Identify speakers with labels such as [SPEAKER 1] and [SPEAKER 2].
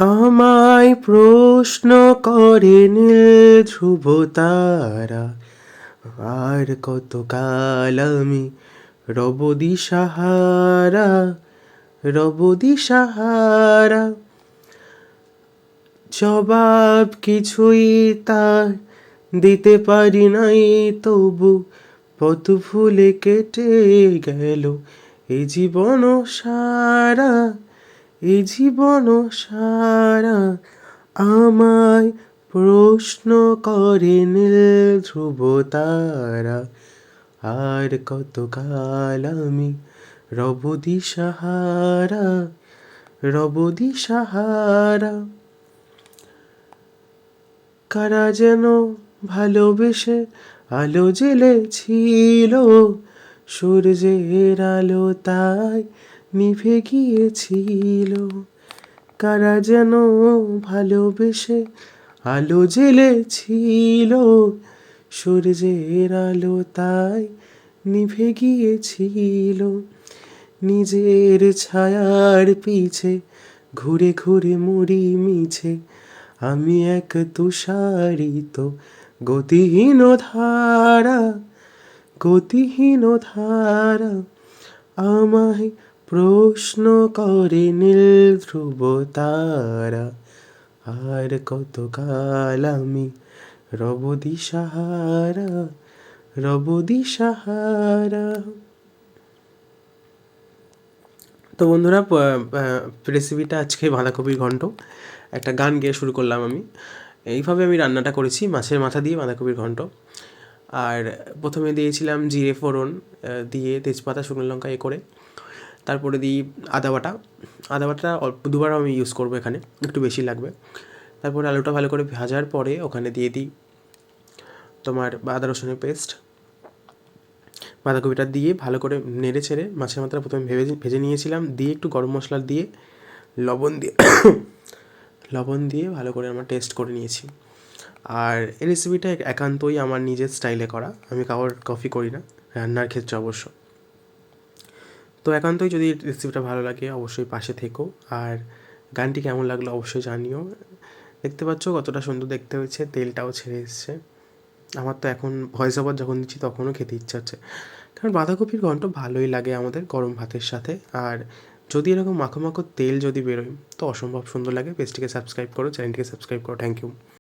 [SPEAKER 1] আমায় প্রশ্ন করে নীল ধ্রুব তারা, আর কতকাল আমি রব দিশাহারা, রব দিশাহারা। জবাব কিছুই তার দিতে পারি নাই, তবু পথ ভুলে কেটে গেল এ জীবন সারা, এ জীবন সারা। আমায় প্রশ্ন করে নীল ধ্রুব তারা, আর কতকাল আমি রব দিশাহারা, রব দিশাহারা। কারা যেন ভালোবেসে আলো জ্বেলেছিল, সূর্যের আলো তাই নিভে গিয়েছিল। কারা যেন ভালোবেসে আলো জ্বেলেছিল, সূর্যের আলো তাই নিভে গিয়েছিল। নিজের ছায়ার পিছে ঘুরে ঘুরে মরি মিছে, আমি এক তুষারিত গতিহীন ধারা, গতিহীন ধারা। আমায় প্রশ্ন করে নীল ধ্রুব তারা, আর কতকাল আমি রব দিশাহারা, রব দিশাহারা। তো বন্ধুরা, রেসিপিটা আজকে বাঁধাকপির ঘন্ট। একটা গান গেয়ে শুরু করলাম আমি। এইভাবে আমি রান্নাটা করেছি, মাছের মাথা দিয়ে বাঁধাকপির ঘন্ট। আর প্রথমে দিয়েছিলাম জিরে ফোড়ন, দিয়ে তেজপাতা শুকনো লঙ্কা করে, তারপরে দিই আদা বাটা। আদা বাটাটা দুবার আমি ইউজ করবো, এখানে একটু বেশি লাগবে। তারপরে আলুটা ভালো করে ভাজার পরে ওখানে দিয়ে দিই তোমার আদা রসুনের পেস্ট। বাঁধাকপিটা দিয়ে ভালো করে নেড়ে ছেড়ে মাছের মাথাটা প্রথমে ভেজে নিয়েছিলাম, দিয়ে একটু গরম মশলা দিয়ে লবণ দিয়ে লবণ দিয়ে ভালো করে আমার টেস্ট করে নিয়েছি। আর এই রেসিপিটা একান্তই আমার নিজের স্টাইলে করা, আমি কারোর কপি করি না রান্নার ক্ষেত্রে অবশ্য। তো একান্তই যদি রেসিপিটা ভালো লাগে অবশ্যই পাশে থেকো। আর গানটি কেমন লাগলো অবশ্যই জানিও। দেখতে পাচ্ছ কতটা সুন্দর দেখতে হয়েছে, তেলটাও ছেড়ে এসছে। আমার তো এখন ভয়েস ওভার যখন দিচ্ছি তখনও খেতে ইচ্ছা হচ্ছে, কারণ বাঁধাকপির ঘন্ট ভালোই লাগে আমাদের গরম ভাতের সাথে। আর যদি এরকম মাখো মাখো তেল যদি বেরোয় তো অসম্ভব সুন্দর লাগে। পেজটিকে সাবস্ক্রাইব করো, চ্যানেলটিকে সাবস্ক্রাইব করো। Thank you.